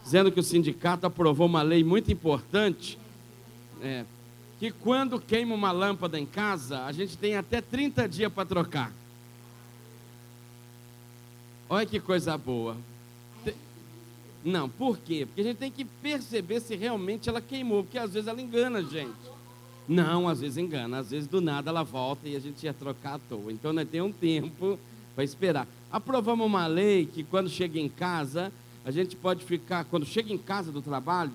dizendo que o sindicato aprovou uma lei muito importante, que quando queima uma lâmpada em casa, a gente tem até 30 dias para trocar. Olha que coisa boa. Não, por quê? Porque a gente tem que perceber se realmente ela queimou, porque às vezes ela engana a gente. Não, às vezes engana, às vezes do nada ela volta e a gente ia trocar à toa. Então nós temos um tempo para esperar. Aprovamos uma lei que quando chega em casa, a gente pode ficar, quando chega em casa do trabalho,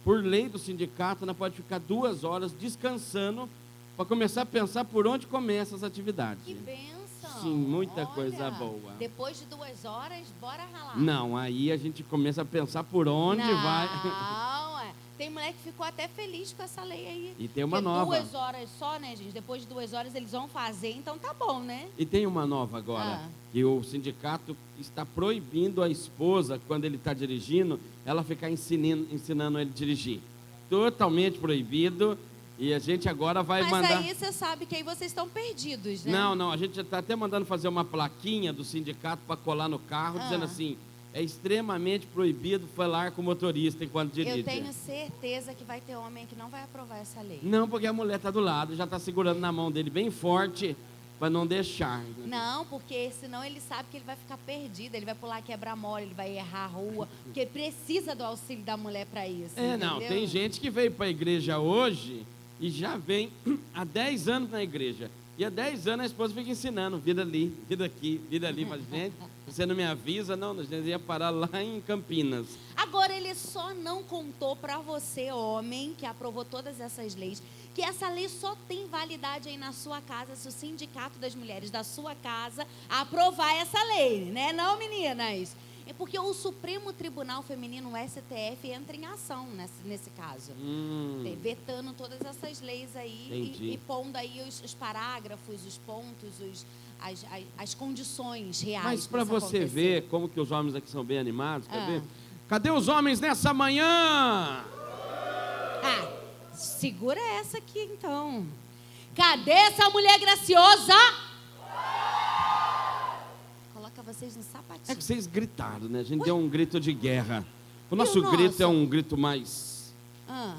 por lei do sindicato, nós pode ficar 2 horas descansando para começar a pensar por onde começam as atividades. Que bênção! Sim, muita coisa boa. Depois de 2 horas, bora ralar. Não, aí a gente começa a pensar por onde vai. Não, tem mulher que ficou até feliz com essa lei aí. E tem uma porque nova. 2 horas só, né, gente? Depois de 2 horas eles vão fazer, então tá bom, né? E tem uma nova agora, que o sindicato está proibindo a esposa, quando ele está dirigindo, ela ficar ensinando ele a dirigir. Totalmente proibido. E a gente agora vai mandar... Mas aí você sabe que aí vocês estão perdidos, né? Não, a gente já está até mandando fazer uma plaquinha do sindicato para colar no carro, dizendo assim, é extremamente proibido falar com o motorista enquanto dirige. Eu tenho certeza que vai ter homem que não vai aprovar essa lei. Não, porque a mulher está do lado, já está segurando na mão dele bem forte, para não deixar. Não, porque senão ele sabe que ele vai ficar perdido, ele vai pular quebra-mola, ele vai errar a rua, porque precisa do auxílio da mulher para isso. Não, tem gente que veio para a igreja hoje... E já vem há 10 anos na igreja. E há 10 anos a esposa fica ensinando, vida ali, vida aqui, vida ali. Mas, gente, você não me avisa, não, a gente ia parar lá em Campinas. Agora, ele só não contou para você, homem, que aprovou todas essas leis, que essa lei só tem validade aí na sua casa, se o sindicato das mulheres da sua casa aprovar essa lei, né? Não, meninas? É porque o Supremo Tribunal Feminino, o STF, entra em ação nesse caso. Vetando todas essas leis aí e pondo aí os parágrafos, os pontos, as condições reais. Mas para você ver como que os homens aqui são bem animados, quer ver? Cadê os homens nessa manhã? Segura essa aqui então. Cadê essa mulher graciosa? Vocês no sapatinho. É que vocês gritaram, né? A gente deu um grito de guerra. O nosso grito é um grito mais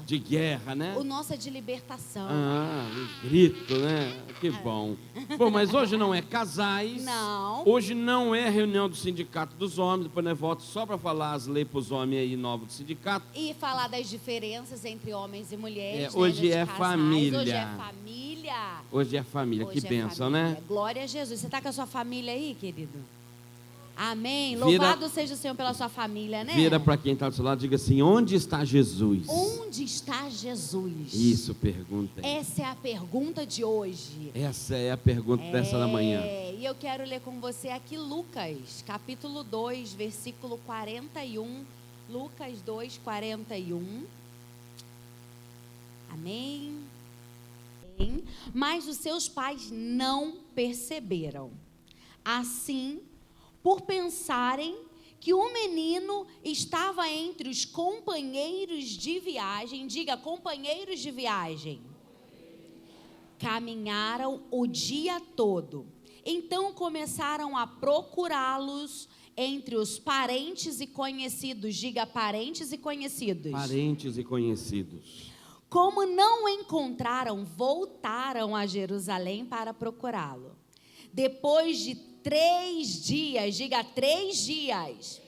de guerra, né? O nosso é de libertação. Um grito, né? Que bom. Bom, mas hoje não é casais. Não. Hoje não é reunião do sindicato dos homens. Depois nós voltamos só para falar as leis para os homens aí novos do sindicato. E falar das diferenças entre homens e mulheres. Hoje é família. Hoje é família. Hoje é família. Que bênção, né? Glória a Jesus. Você está com a sua família aí, querido? Amém. Louvado seja o Senhor pela sua família, né? Vira para quem está do seu lado e diga assim: onde está Jesus? Onde está Jesus? Isso, pergunta. Essa é a pergunta de hoje. Essa é a pergunta dessa da manhã. E eu quero ler com você aqui Lucas, capítulo 2, versículo 41. Lucas 2, 41. Amém. Mas os seus pais não perceberam. Assim, por pensarem que o menino estava entre os companheiros de viagem, diga, companheiros de viagem, caminharam o dia todo. Então começaram a procurá-los entre os parentes e conhecidos, diga, parentes e conhecidos. Parentes e conhecidos. Como não o encontraram, voltaram a Jerusalém para procurá-lo. Depois de 3 dias, diga 3 dias,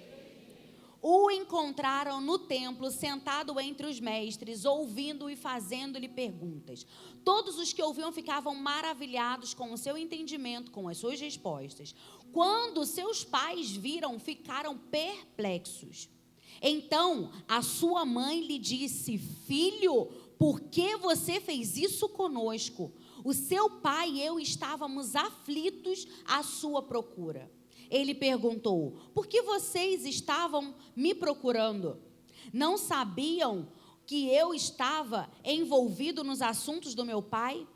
o encontraram no templo, sentado entre os mestres, ouvindo e fazendo-lhe perguntas. Todos os que ouviam ficavam maravilhados com o seu entendimento, com as suas respostas. Quando seus pais viram, ficaram perplexos. Então, a sua mãe lhe disse: filho, por que você fez isso conosco? O seu pai e eu estávamos aflitos à sua procura. Ele perguntou: por que vocês estavam me procurando? Não sabiam que eu estava envolvido nos assuntos do meu pai?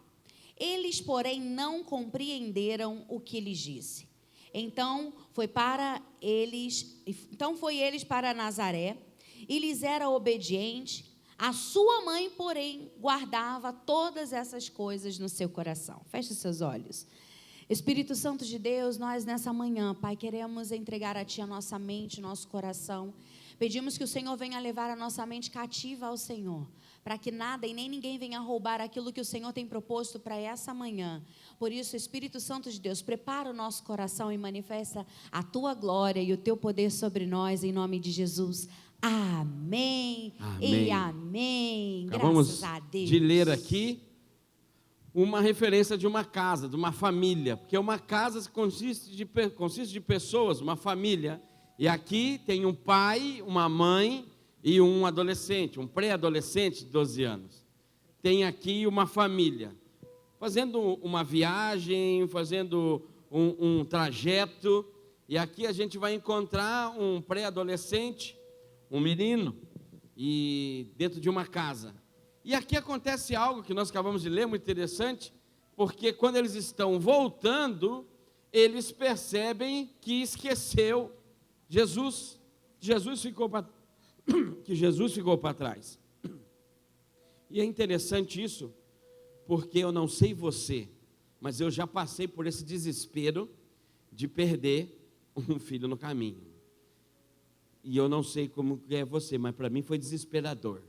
Eles, porém, não compreenderam o que lhes disse. Então foi eles para Nazaré, e lhes era obediente. A sua mãe, porém, guardava todas essas coisas no seu coração. Feche seus olhos. Espírito Santo de Deus, nós nessa manhã, Pai, queremos entregar a Ti a nossa mente, nosso coração, Pedimos que o Senhor venha levar a nossa mente cativa ao Senhor, para que nada e nem ninguém venha roubar aquilo que o Senhor tem proposto para essa manhã. Por isso, Espírito Santo de Deus, prepara o nosso coração e manifesta a tua glória e o teu poder sobre nós, em nome de Jesus. Amém. Amém. E amém. Acabamos Graças a Deus. de ler aqui uma referência de uma casa, de uma família, porque uma casa consiste de pessoas, uma família, e aqui tem um pai, uma mãe e um adolescente, um pré-adolescente de 12 anos. Tem aqui uma família, fazendo uma viagem, fazendo um trajeto, e aqui a gente vai encontrar um pré-adolescente, um menino, e dentro de uma casa. E aqui acontece algo que nós acabamos de ler, muito interessante, porque quando eles estão voltando, eles percebem que esqueceu Jesus, que Jesus ficou para trás. E é interessante isso, porque eu não sei você, mas eu já passei por esse desespero de perder um filho no caminho. E eu não sei como é você, mas para mim foi desesperador.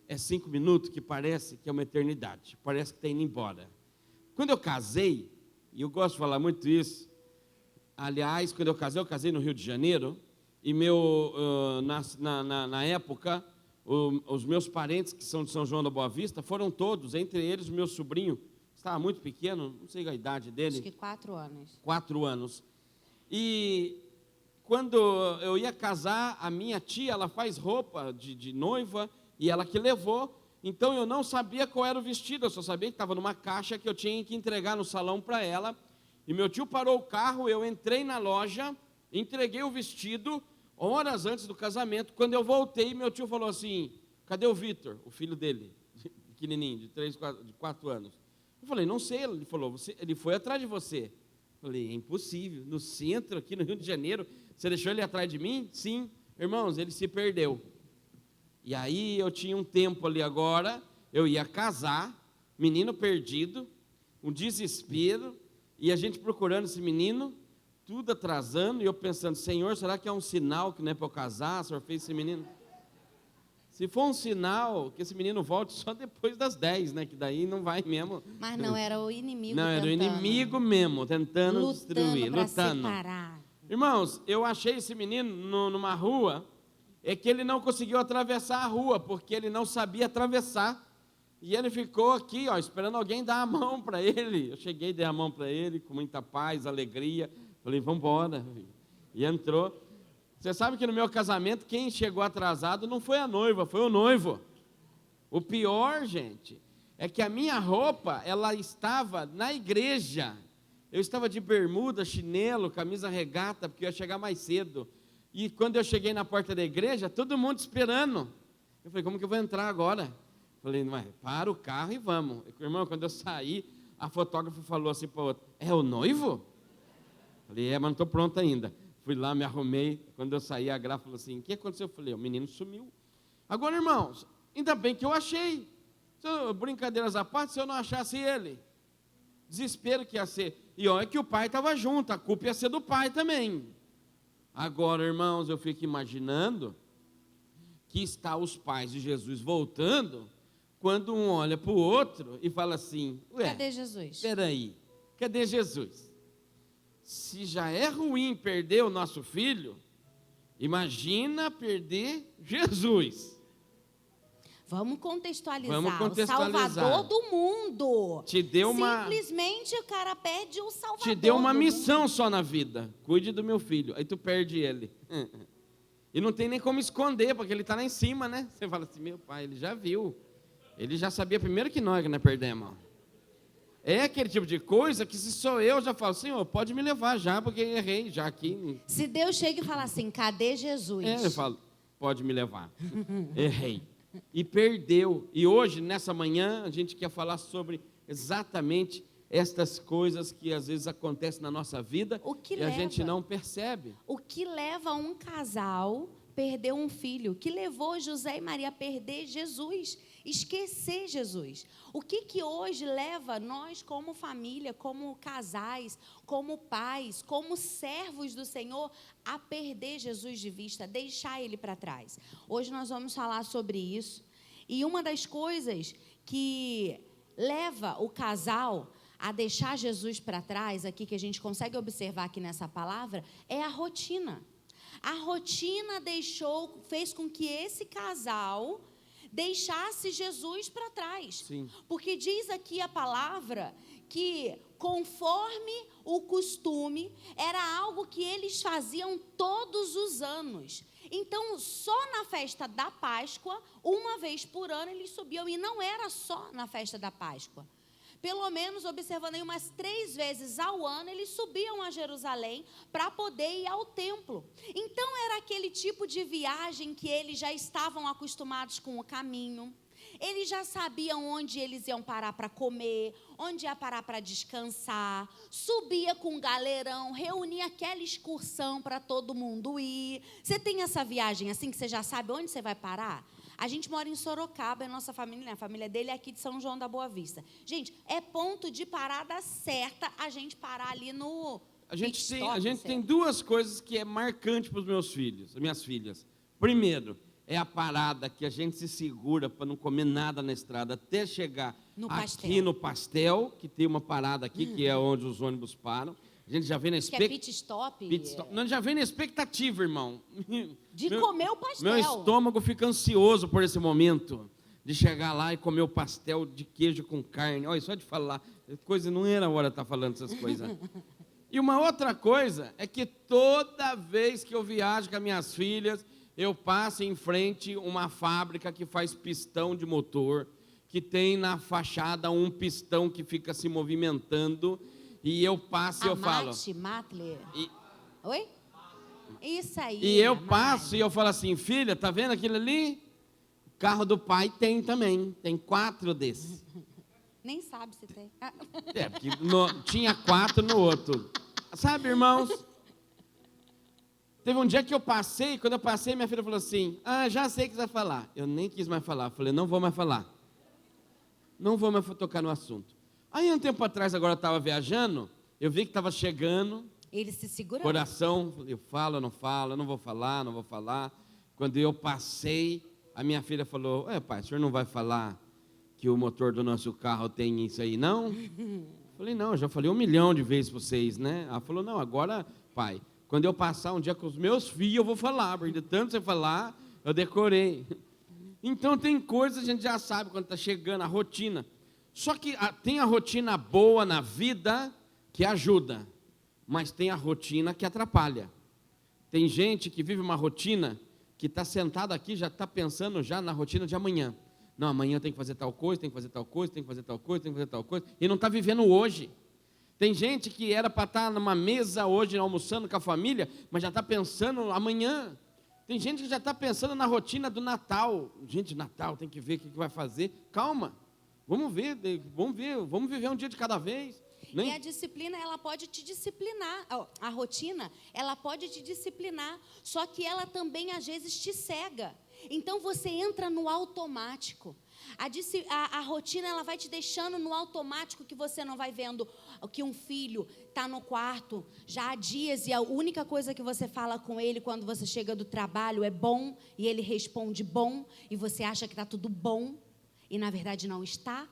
É 5 minutos que parece que é uma eternidade, parece que está indo embora. Quando eu casei, e eu gosto de falar muito isso, aliás, quando eu casei no Rio de Janeiro, e na época, os meus parentes que são de São João da Boa Vista, foram todos, entre eles o meu sobrinho, estava muito pequeno, não sei a idade dele. Acho que 4 anos. 4 anos. E quando eu ia casar, a minha tia, ela faz roupa de noiva, e ela que levou, então eu não sabia qual era o vestido, eu só sabia que estava numa caixa que eu tinha que entregar no salão para ela, e meu tio parou o carro, eu entrei na loja, entreguei o vestido, horas antes do casamento. Quando eu voltei, meu tio falou assim: cadê o Vitor, o filho dele, pequenininho, de 4 anos? Eu falei: não sei. Ele falou: ele foi atrás de você. Eu falei: é impossível, no centro, aqui no Rio de Janeiro, você deixou ele atrás de mim? Sim. Irmãos, ele se perdeu. E aí eu tinha um tempo ali agora, eu ia casar, menino perdido, um desespero, e a gente procurando esse menino, tudo atrasando, e eu pensando: Senhor, será que é um sinal que não é para eu casar? O Senhor fez esse menino? Se for um sinal, que esse menino volte só depois das 10, né? Que daí não vai mesmo. Mas não era o inimigo não, tentando. Era o inimigo mesmo, tentando destruir, lutando. Separar. Irmãos, eu achei esse menino numa rua, é que ele não conseguiu atravessar a rua, porque ele não sabia atravessar. E ele ficou aqui, ó, esperando alguém dar a mão para ele. Eu cheguei, dei a mão para ele, com muita paz, alegria. Falei: vamos embora. E entrou. Você sabe que no meu casamento, quem chegou atrasado não foi a noiva, foi o noivo. O pior, gente, é que a minha roupa, ela estava na igreja. Eu estava de bermuda, chinelo, camisa regata, porque eu ia chegar mais cedo. E quando eu cheguei na porta da igreja, todo mundo esperando. Eu falei: como que eu vou entrar agora? Falei: não, para o carro e vamos. Irmão, quando eu saí, a fotógrafa falou assim para o outro: é o noivo? Falei: mas não estou pronto ainda. Fui lá, me arrumei. Quando eu saí, a Gra falou assim: o que aconteceu? Eu falei: o menino sumiu. Agora, irmãos, ainda bem que eu achei. Brincadeiras à parte, se eu não achasse ele, desespero que ia ser. E olha que o pai estava junto, a culpa ia ser do pai também. Agora, irmãos, eu fico imaginando que está os pais de Jesus voltando, quando um olha para o outro e fala assim: cadê Jesus? Espera aí, cadê Jesus? Se já é ruim perder o nosso filho, imagina perder Jesus. Vamos contextualizar. O Salvador do mundo. Te deu Simplesmente o cara perde o Salvador. Te deu uma missão só na vida. Cuide do meu filho. Aí tu perde ele. E não tem nem como esconder, porque ele está lá em cima, né? Você fala assim: meu pai, ele já viu. Ele já sabia primeiro que nós perdemos. É aquele tipo de coisa que, se sou eu, já falo: Senhor, pode me levar já, porque errei já aqui. Se Deus chega e fala assim: cadê Jesus? Eu falo: pode me levar. Errei. E perdeu. E hoje, nessa manhã, a gente quer falar sobre exatamente estas coisas que às vezes acontecem na nossa vida e a gente não percebe. O que leva um casal perdeu um filho, que levou José e Maria a perder Jesus, esquecer Jesus. O que hoje leva nós como família, como casais, como pais, como servos do Senhor, a perder Jesus de vista, deixar Ele para trás? Hoje nós vamos falar sobre isso. E uma das coisas que leva o casal a deixar Jesus para trás, aqui que a gente consegue observar aqui nessa palavra, é a rotina. A rotina fez com que esse casal deixasse Jesus para trás. Sim. Porque diz aqui a palavra que, conforme o costume, era algo que eles faziam todos os anos. Então, só na festa da Páscoa, uma vez por ano, eles subiam. E não era só na festa da Páscoa. Pelo menos, observando aí, umas 3 vezes ao ano, eles subiam a Jerusalém para poder ir ao templo. Então, era aquele tipo de viagem que eles já estavam acostumados com o caminho. Eles já sabiam onde eles iam parar para comer, onde ia parar para descansar. Subia com um galerão, reunia aquela excursão para todo mundo ir. Você tem essa viagem assim que você já sabe onde você vai parar? A gente mora em Sorocaba, a nossa família, né? A família dele é aqui de São João da Boa Vista. Gente, é ponto de parada certa a gente parar ali no... A gente tem 2 coisas que é marcante para os meus filhos, as minhas filhas. Primeiro, é a parada que a gente se segura para não comer nada na estrada até chegar aqui no Pastel, que tem uma parada aqui, que é onde os ônibus param. A gente já vem na expectativa. Que é pit stop? Não, já vem na expectativa, irmão. Comer o pastel. Meu estômago fica ansioso por esse momento de chegar lá e comer o pastel de queijo com carne. Olha, só de falar, coisa não era a hora de estar falando essas coisas. E uma outra coisa é que toda vez que eu viajo com as minhas filhas, eu passo em frente uma fábrica que faz pistão de motor, que tem na fachada um pistão que fica se movimentando, e eu passo e eu falo... Matler. Oi? Isso aí. E eu passo e eu falo assim, filha, tá vendo aquilo ali? O carro do pai tem também, tem 4 desses. Nem sabe se tem. Porque tinha 4 no outro. Sabe, irmãos? Teve um dia que eu passei, quando eu passei, minha filha falou assim, já sei o que você vai falar. Eu nem quis mais falar, falei, não vou mais falar. Não vou mais tocar no assunto. Aí, um tempo atrás, agora eu estava viajando, eu vi que estava chegando. Ele se segurou. Coração, eu falo, eu não falo, eu não vou falar, não vou falar. Quando eu passei, a minha filha falou, pai, o senhor não vai falar que o motor do nosso carro tem isso aí, não? Falei, não, eu já falei 1 milhão de vezes para vocês, né? Ela falou, não, agora, pai, quando eu passar um dia com os meus filhos, eu vou falar, porque de tanto você falar, eu decorei. Então, tem coisas que a gente já sabe quando está chegando, a rotina. Só que tem a rotina boa na vida que ajuda, mas tem a rotina que atrapalha. Tem gente que vive uma rotina que está sentado aqui, já está pensando já na rotina de amanhã. Não, amanhã tem que fazer tal coisa, tem que fazer tal coisa, tem que fazer tal coisa, tem que fazer tal coisa, e não está vivendo hoje. Tem gente que era para estar numa mesa hoje, almoçando com a família, mas já está pensando amanhã. Tem gente que já está pensando na rotina do Natal. Gente, Natal, tem que ver o que vai fazer. Calma, vamos viver um dia de cada vez. E a disciplina, ela pode te disciplinar. A rotina, ela pode te disciplinar. Só que ela também, às vezes, te cega. Então, você entra no automático. A rotina, ela vai te deixando no automático, que você não vai vendo que um filho está no quarto já há dias e a única coisa que você fala com ele quando você chega do trabalho é bom, e ele responde bom, e você acha que está tudo bom, e na verdade não está.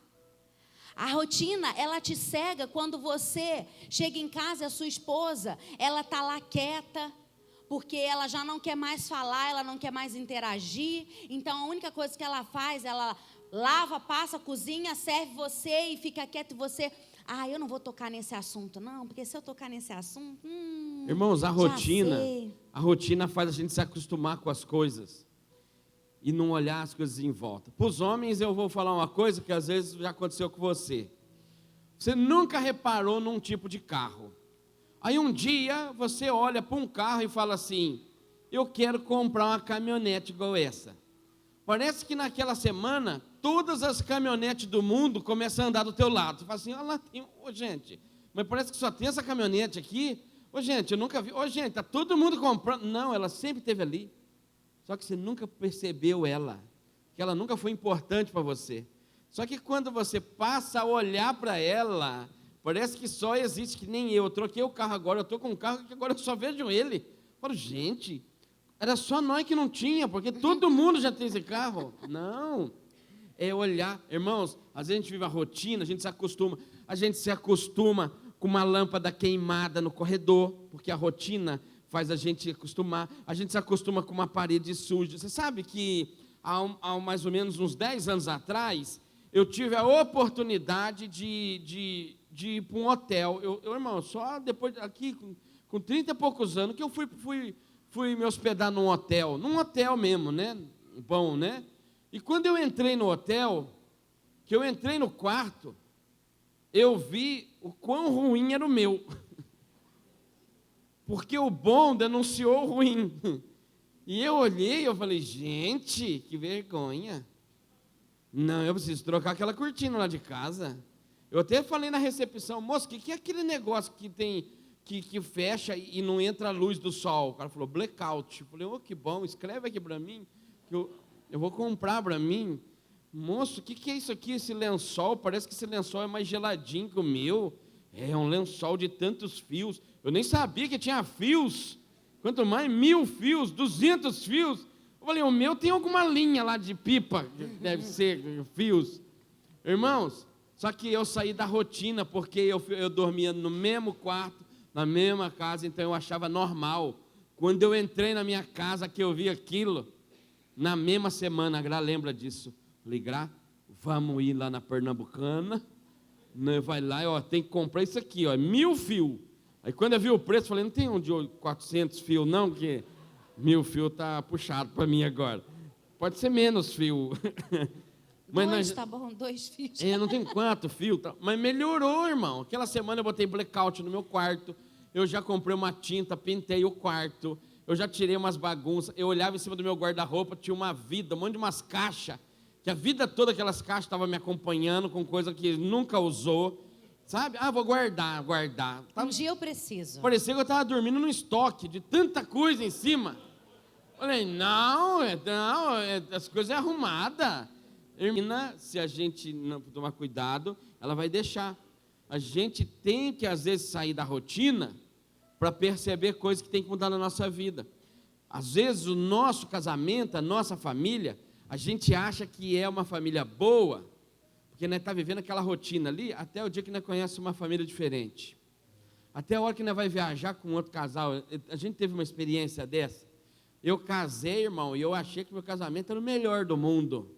A rotina, ela te cega quando você chega em casa e a sua esposa, ela está lá quieta, porque ela já não quer mais falar, ela não quer mais interagir. Então, a única coisa que ela faz, ela lava, passa, cozinha, serve você e fica quieto. E você, eu não vou tocar nesse assunto, não, porque se eu tocar nesse assunto... Irmãos, a rotina faz a gente se acostumar com as coisas e não olhar as coisas em volta. Para os homens, eu vou falar uma coisa que às vezes já aconteceu com você. Você nunca reparou num tipo de carro. Aí um dia você olha para um carro e fala assim, eu quero comprar uma caminhonete igual essa. Parece que naquela semana, todas as caminhonetes do mundo começam a andar do teu lado. Você fala assim, lá tem, gente, mas parece que só tem essa caminhonete aqui. Gente, eu nunca vi. Gente, está todo mundo comprando. Não, ela sempre esteve ali. Só que você nunca percebeu ela, que ela nunca foi importante para você. Só que quando você passa a olhar para ela, parece que só existe, que nem eu troquei o carro agora, eu estou com um carro que agora eu só vejo ele. Eu falo, gente, era só nós que não tinha, porque todo mundo já tem esse carro. Não, é olhar. Irmãos, às vezes a gente vive a rotina, a gente se acostuma com uma lâmpada queimada no corredor, porque a rotina faz a gente acostumar, a gente se acostuma com uma parede suja. Você sabe que há mais ou menos uns 10 anos atrás, eu tive a oportunidade de ir para um hotel. Irmão, só depois, aqui, com 30 e poucos anos, que eu fui me hospedar num hotel mesmo, né? Bom, né? E quando eu entrei no hotel, que eu entrei no quarto, eu vi o quão ruim era o meu. Porque o bom denunciou o ruim. E eu olhei e eu falei, gente, que vergonha. Não, eu preciso trocar aquela cortina lá de casa. Eu até falei na recepção, moço, o que é aquele negócio que tem, que fecha e não entra a luz do sol? O cara falou, blackout. Eu falei, oh, que bom, escreve aqui para mim, que eu vou comprar para mim. Moço, o que é isso aqui, esse lençol? Parece que esse lençol é mais geladinho que o meu. É um lençol de tantos fios. Eu nem sabia que tinha fios. Quanto mais 1000 fios, 200 fios. Eu falei, o meu tem alguma linha lá de pipa, deve ser fios. Irmãos, só que eu saí da rotina, porque eu dormia no mesmo quarto, na mesma casa, então eu achava normal. Quando eu entrei na minha casa, que eu vi aquilo, na mesma semana, a Gra lembra disso. Falei, Gra, vamos ir lá na Pernambucana, vai lá, ó, tem que comprar isso aqui, ó, 1000 fios. Aí quando eu vi o preço, falei, não tem um de 400 fios não, porque 1000 fios está puxado para mim agora. Pode ser menos fio. Mas tá bom, 2 fios. Não tem 4 fios, tá, mas melhorou, irmão. Aquela semana eu botei blackout no meu quarto, eu já comprei uma tinta, pintei o quarto, eu já tirei umas bagunças, eu olhava em cima do meu guarda-roupa, tinha uma vida, um monte de umas caixas, que a vida toda aquelas caixas estavam me acompanhando com coisa que nunca usou, sabe? Vou guardar. Um dia eu preciso. Parecia que eu estava dormindo no estoque, de tanta coisa em cima. Falei, não, as coisas é arrumada. Irmã, se a gente não tomar cuidado, ela vai deixar. A gente tem que, às vezes, sair da rotina para perceber coisas que tem que mudar na nossa vida. Às vezes, o nosso casamento, a nossa família, a gente acha que é uma família boa, porque nós está vivendo aquela rotina ali, até o dia que nós conhecemos uma família diferente. Até a hora que nós vai viajar com outro casal. A gente teve uma experiência dessa. Eu casei, irmão, e eu achei que meu casamento era o melhor do mundo.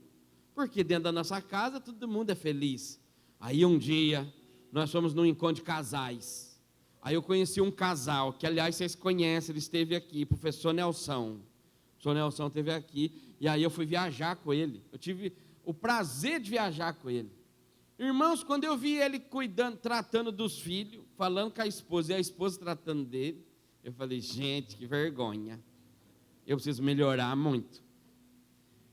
Porque dentro da nossa casa todo mundo é feliz. Aí um dia, nós fomos num encontro de casais. Aí eu conheci um casal, que aliás vocês conhecem, ele esteve aqui, professor Nelson. O professor Nelson esteve aqui, e aí eu fui viajar com ele. Eu tive o prazer de viajar com ele. Irmãos, quando eu vi ele cuidando, tratando dos filhos, falando com a esposa, e a esposa tratando dele, eu falei, gente, que vergonha. Eu preciso melhorar muito.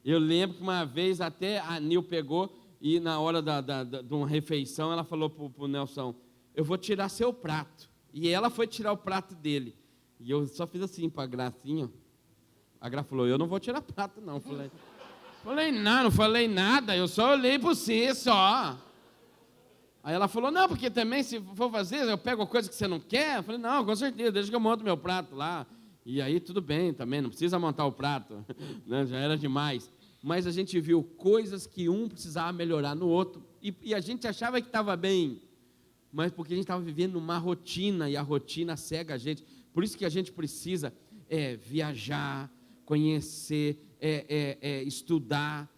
Eu lembro que uma vez até a Nil pegou, e na hora de uma refeição, ela falou para o Nelson, eu vou tirar seu prato. E ela foi tirar o prato dele. E eu só fiz assim para a Gracinha. A Gra falou, eu não vou tirar prato não. Não falei nada, eu só olhei para você só. Aí ela falou, não, porque também se for fazer, eu pego coisa que você não quer. Eu falei, não, com certeza, deixa que eu monto meu prato lá. E aí tudo bem também, não precisa montar o prato, né? Já era demais. Mas a gente viu coisas que um precisava melhorar no outro, e a gente achava que estava bem, mas porque a gente estava vivendo uma rotina, e a rotina cega a gente. Por isso que a gente precisa viajar, conhecer, estudar,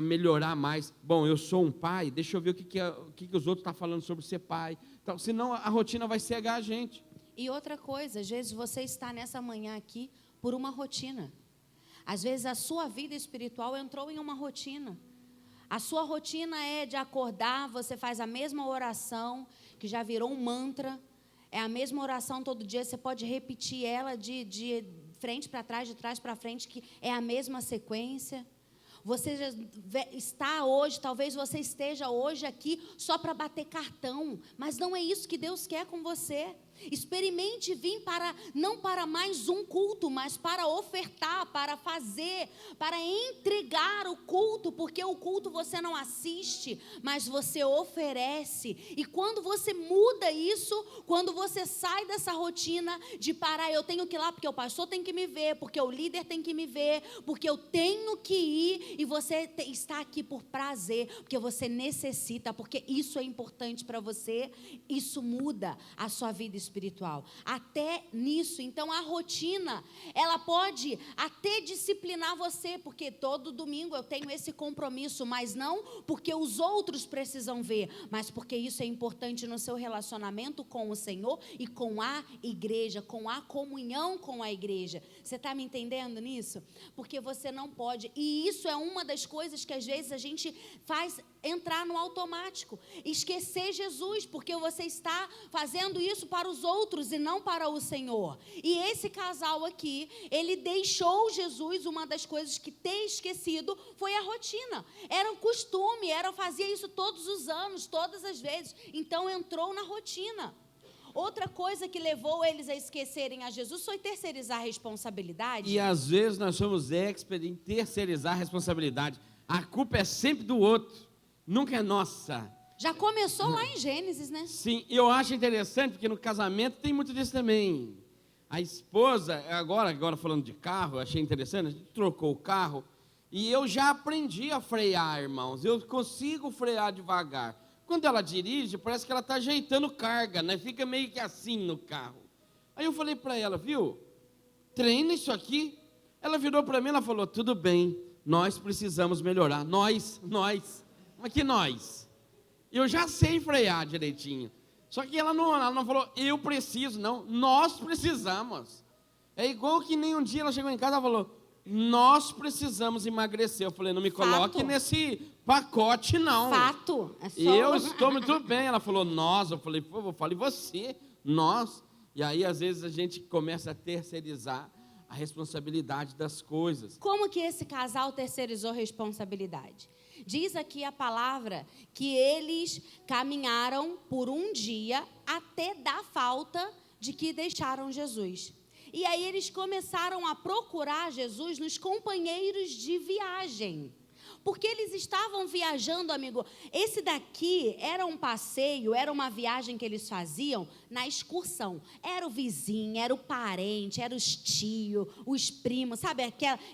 melhorar mais. Bom, eu sou um pai, deixa eu ver o que os outros estão falando sobre ser pai. Então, senão a rotina vai cegar a gente. E outra coisa, às vezes você está nessa manhã aqui por uma rotina. Às vezes a sua vida espiritual entrou em uma rotina. A sua rotina é de acordar, você faz a mesma oração, que já virou um mantra. É a mesma oração todo dia, você pode repetir ela de frente para trás, de trás para frente, que é a mesma sequência. Você já está hoje, talvez você esteja hoje aqui só para bater cartão, mas não é isso que Deus quer com você. Experimente vir não para mais um culto, mas para ofertar, para fazer, para entregar o culto, porque o culto você não assiste, mas você oferece. E quando você muda isso, quando você sai dessa rotina de parar, eu tenho que ir lá porque o pastor tem que me ver, porque o líder tem que me ver, porque eu tenho que ir, e você está aqui por prazer, porque você necessita, porque isso é importante para você, isso muda a sua vida espiritual. Até nisso, então a rotina, ela pode até disciplinar você, porque todo domingo eu tenho esse compromisso, mas não porque os outros precisam ver, mas porque isso é importante no seu relacionamento com o Senhor e com a igreja, com a comunhão com a igreja. Você está me entendendo nisso? Porque você não pode, e isso é uma das coisas que às vezes a gente faz entrar no automático, esquecer Jesus, porque você está fazendo isso para os outros e não para o Senhor. E esse casal aqui, ele deixou Jesus. Uma das coisas que ter esquecido foi a rotina, era um costume, fazia isso todos os anos, todas as vezes, então entrou na rotina. Outra coisa que levou eles a esquecerem a Jesus foi terceirizar a responsabilidade. E às vezes nós somos experts em terceirizar a responsabilidade. A culpa é sempre do outro, nunca é nossa. Já começou lá em Gênesis, né? Sim, eu acho interessante, porque no casamento tem muito disso também. A esposa, agora falando de carro, eu achei interessante, a gente trocou o carro, e eu já aprendi a frear, irmãos. Eu consigo frear devagar. Quando ela dirige, parece que ela está ajeitando carga, né? Fica meio que assim no carro. Aí eu falei para ela, viu? Treina isso aqui. Ela virou para mim, ela falou, tudo bem, nós precisamos melhorar. Nós. Mas que nós? Eu já sei frear direitinho. Só que ela não falou, eu preciso, não. Nós precisamos. É igual que nem um dia ela chegou em casa e falou, nós precisamos emagrecer. Eu falei, não me coloque nesse pacote, não. Fato. É só... Eu estou muito bem. Ela falou, nós. Eu falei, pô, eu falei, você, nós. E aí, às vezes, a gente começa a terceirizar a responsabilidade das coisas. Como que esse casal terceirizou a responsabilidade? Diz aqui a palavra que eles caminharam por um dia até dar falta de que deixaram Jesus. E aí eles começaram a procurar Jesus nos companheiros de viagem. Porque eles estavam viajando, amigo. Esse daqui era um passeio, era uma viagem que eles faziam na excursão. Era o vizinho, era o parente, era os tios, os primos, sabe?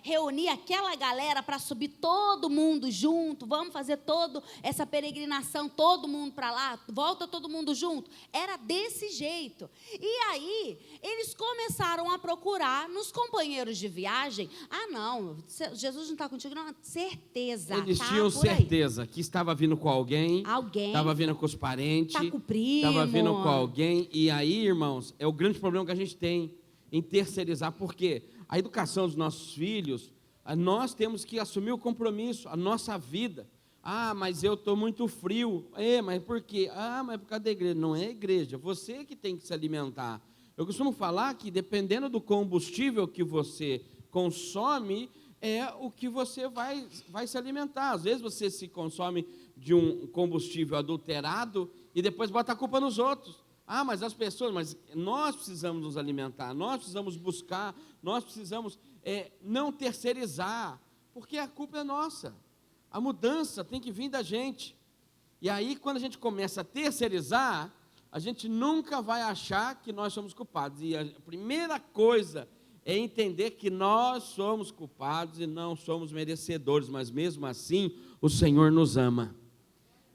Reunia aquela galera para subir todo mundo junto. Vamos fazer toda essa peregrinação, todo mundo para lá, volta todo mundo junto. Era desse jeito. E aí, eles começaram a procurar nos companheiros de viagem. Ah, não, Jesus não está contigo, não, certeza. Eles tinham certeza que estava vindo com alguém. Estava vindo com os parentes. Tá com o primo. Estava vindo com alguém. E aí, irmãos, é o grande problema que a gente tem em terceirizar. Por quê? A educação dos nossos filhos, nós temos que assumir o compromisso, a nossa vida. Ah, mas eu estou muito frio. Mas por quê? Ah, mas por causa da igreja. Não é a igreja, você que tem que se alimentar. Eu costumo falar que dependendo do combustível que você consome, é o que você vai se alimentar. Às vezes você se consome de um combustível adulterado e depois bota a culpa nos outros. Ah, mas as pessoas, mas nós precisamos nos alimentar, nós precisamos buscar, nós precisamos não terceirizar, porque a culpa é nossa. A mudança tem que vir da gente. E aí, quando a gente começa a terceirizar, a gente nunca vai achar que nós somos culpados. E a primeira coisa é entender que nós somos culpados e não somos merecedores, mas mesmo assim o Senhor nos ama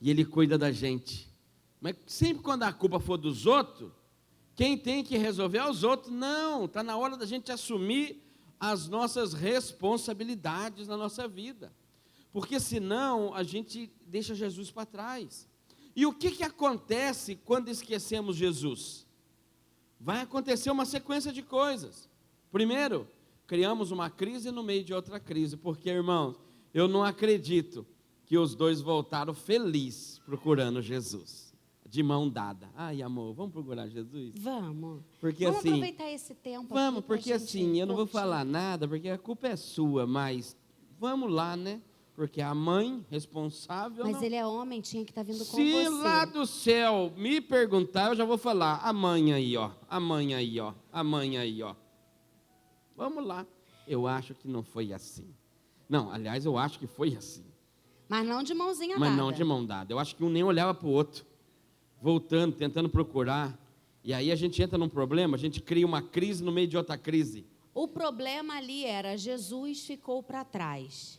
e Ele cuida da gente. Mas sempre quando a culpa for dos outros, quem tem que resolver é os outros. Não, está na hora da gente assumir as nossas responsabilidades na nossa vida, porque senão a gente deixa Jesus para trás. E o que acontece quando esquecemos Jesus? Vai acontecer uma sequência de coisas. Primeiro, criamos uma crise no meio de outra crise, porque, irmãos, eu não acredito que os dois voltaram felizes procurando Jesus, de mão dada. Ai, amor, vamos procurar Jesus? Vamos. Porque, vamos assim, aproveitar esse tempo. Vamos, porque assim, eu não vou falar nada, porque a culpa é sua, mas vamos lá, né? Porque a mãe responsável... Mas ele é homem, tinha que estar vindo com Se você. lá do céu me perguntar, eu já vou falar. A mãe aí, ó. A mãe aí, ó. A mãe aí, ó. Vamos lá. Eu acho que não foi assim. Não, aliás, eu acho que foi assim. Mas não de mãozinha Mas dada. não de mão dada. Eu acho que um nem olhava para o outro. Voltando, tentando procurar. E aí a gente entra num problema, a gente cria uma crise no meio de outra crise. O problema ali era, Jesus ficou para trás.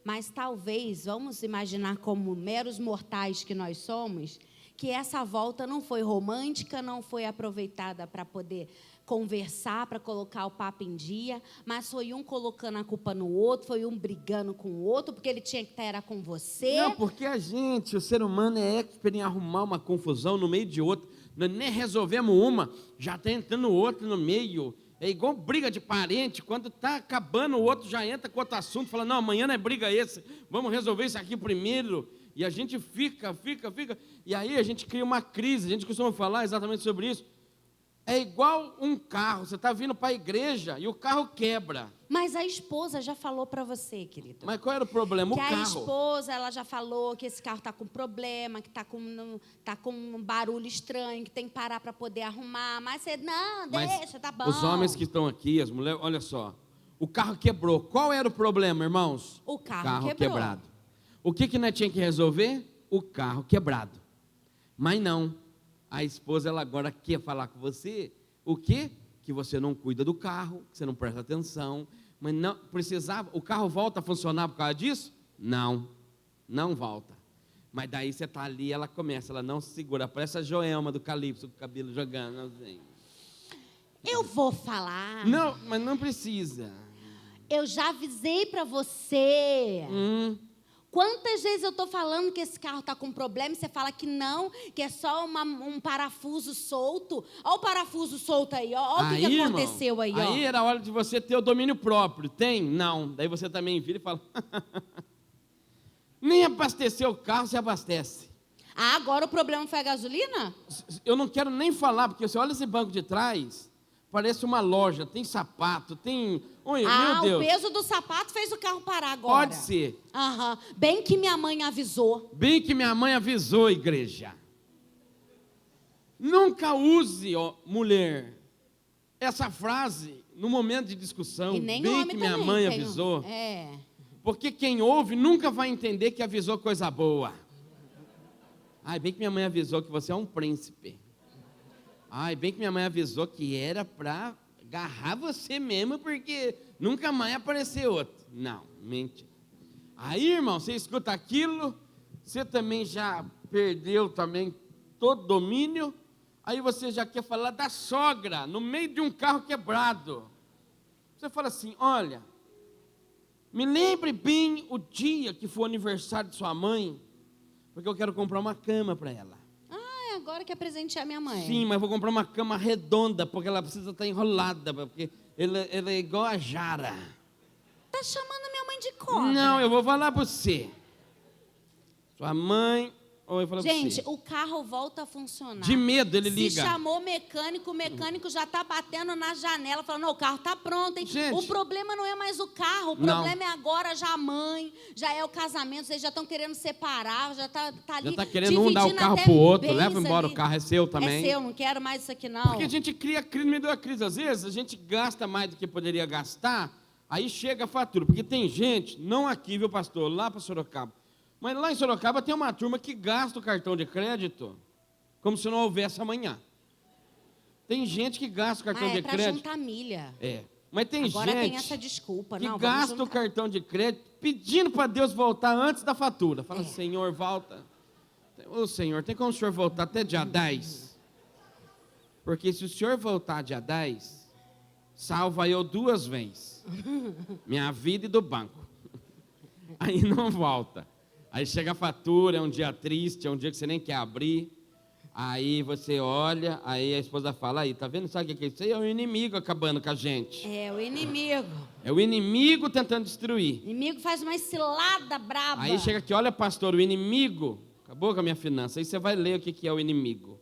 Mas talvez, vamos imaginar como meros mortais que nós somos, que essa volta não foi romântica, não foi aproveitada para poder conversar, para colocar o papo em dia, mas foi um colocando a culpa no outro, foi um brigando com o outro, porque ele tinha que estar era com você. Não, porque a gente, o ser humano é expert em arrumar uma confusão no meio de outra. Nós nem resolvemos uma, já está entrando outra no meio. É igual briga de parente, quando está acabando o outro já entra com outro assunto, fala, não, amanhã não é briga esse, vamos resolver isso aqui primeiro. E a gente fica, e aí a gente cria uma crise, a gente costuma falar exatamente sobre isso. É igual um carro, você está vindo para a igreja e o carro quebra. Mas a esposa já falou para você, querido. Mas qual era o problema? O que carro. A esposa, ela já falou que esse carro está com problema, que está com um barulho estranho, que tem que parar para poder arrumar. Mas você, não, deixa, tá bom. Os homens que estão aqui, as mulheres, olha só. O carro quebrou. Qual era o problema, irmãos? O carro quebrado. O que nós tínhamos que resolver? O carro quebrado. Mas não. A esposa, ela agora quer falar com você. O quê? Que você não cuida do carro, que você não presta atenção. Mas não precisava. O carro volta a funcionar por causa disso? Não. Não volta. Mas daí você está ali, ela começa, ela não se segura. Parece a Joelma do Calypso, com o cabelo jogando. Assim. Eu vou falar. Não, mas não precisa. Eu já avisei para você. Quantas vezes eu estou falando que esse carro está com problema e você fala que não, que é só um parafuso solto? Olha o parafuso solto aí, olha o que aconteceu aí. Aí era a hora de você ter o domínio próprio. Tem? Não. Daí você também vira e fala, nem abastecer o carro, se abastece. Ah, agora o problema foi a gasolina? Eu não quero nem falar, porque você olha esse banco de trás, parece uma loja, tem sapato, tem... Oi, meu Deus. O peso do sapato fez o carro parar agora. Pode ser. Bem que minha mãe avisou. Bem que minha mãe avisou, igreja. Nunca use, ó, mulher, essa frase no momento de discussão. E nem bem homem que minha também, mãe avisou. Porque quem ouve nunca vai entender que avisou coisa boa. Ai, bem que minha mãe avisou que você é um príncipe. Ai, bem que minha mãe avisou que era para agarrar você mesmo, porque nunca mais apareceu outro. Não, mente. Aí, irmão, você escuta aquilo, você também já perdeu também todo domínio, aí você já quer falar da sogra, no meio de um carro quebrado. Você fala assim, olha, me lembre bem o dia que foi o aniversário de sua mãe, porque eu quero comprar uma cama para ela. Agora que é presentear minha mãe. Sim, mas vou comprar uma cama redonda, porque ela precisa estar enrolada, porque ela é igual a Jara. Tá chamando minha mãe de cobra. Não, eu vou falar para você. Sua mãe... Gente, o carro volta a funcionar. De medo, ele liga. Se chamou o mecânico já está batendo na janela, falando, não, o carro está pronto, hein? Gente, o problema não é mais o carro, o problema é agora já a mãe, já é o casamento, vocês já estão querendo separar, já está ali. Já está querendo um dar o carro para o outro, leva embora ali. O carro, é seu também. É seu, não quero mais isso aqui não. Porque a gente cria crise no meio da crise, às vezes a gente gasta mais do que poderia gastar, aí chega a fatura, porque tem gente, não aqui, viu pastor, lá para Sorocaba, mas lá em Sorocaba tem uma turma que gasta o cartão de crédito como se não houvesse amanhã. Tem gente que gasta o cartão de crédito. É para juntar milha. Mas tem Agora gente tem essa desculpa. Que gasta o cartão de crédito pedindo para Deus voltar antes da fatura. Fala, Senhor, volta. Ô Senhor, tem como o Senhor voltar até dia 10? Porque se o Senhor voltar dia 10, salva eu 2 vezes. Minha vida e do banco. Aí não volta. Aí chega a fatura, é um dia triste, é um dia que você nem quer abrir. Aí você olha, aí a esposa fala, aí, tá vendo? Sabe o que é isso aí? É o inimigo acabando com a gente. É o inimigo. É o inimigo tentando destruir. O inimigo faz uma cilada braba. Aí chega aqui, olha pastor, o inimigo acabou com a minha finança. Aí você vai ler o que é o inimigo.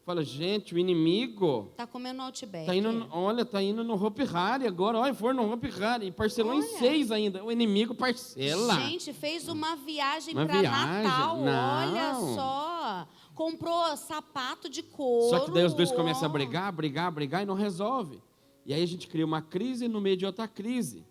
Fala, gente, o inimigo Tá comendo Outback. tá indo no Hopi Hari agora. Olha, foi no Hopi Hari. E parcelou em 6 ainda. O inimigo parcela. Gente, fez uma viagem Uma para viagem? Natal. Não. Olha só. Comprou sapato de couro. Só que daí os dois começam a brigar e não resolve. E aí a gente cria uma crise no meio de outra crise.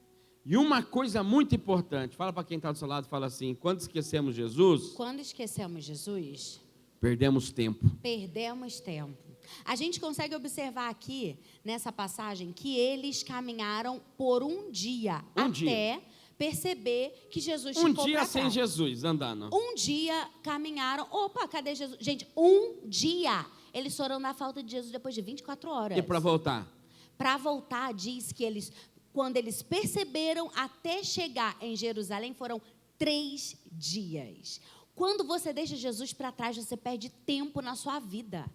E uma coisa muito importante, fala para quem está do seu lado, fala assim, quando esquecemos Jesus... Quando esquecemos Jesus, perdemos tempo. perdemos tempo. A gente consegue observar aqui, nessa passagem, que eles caminharam por um dia, até perceber que Jesus ficou pra trás. Um dia sem Jesus andando. Um dia caminharam. Opa, cadê Jesus? Gente, um dia. Eles foram na falta de Jesus depois de 24 horas. E para voltar? Para voltar, diz que eles, quando eles perceberam até chegar em Jerusalém, foram 3 dias. Quando você deixa Jesus para trás, você perde tempo na sua vida.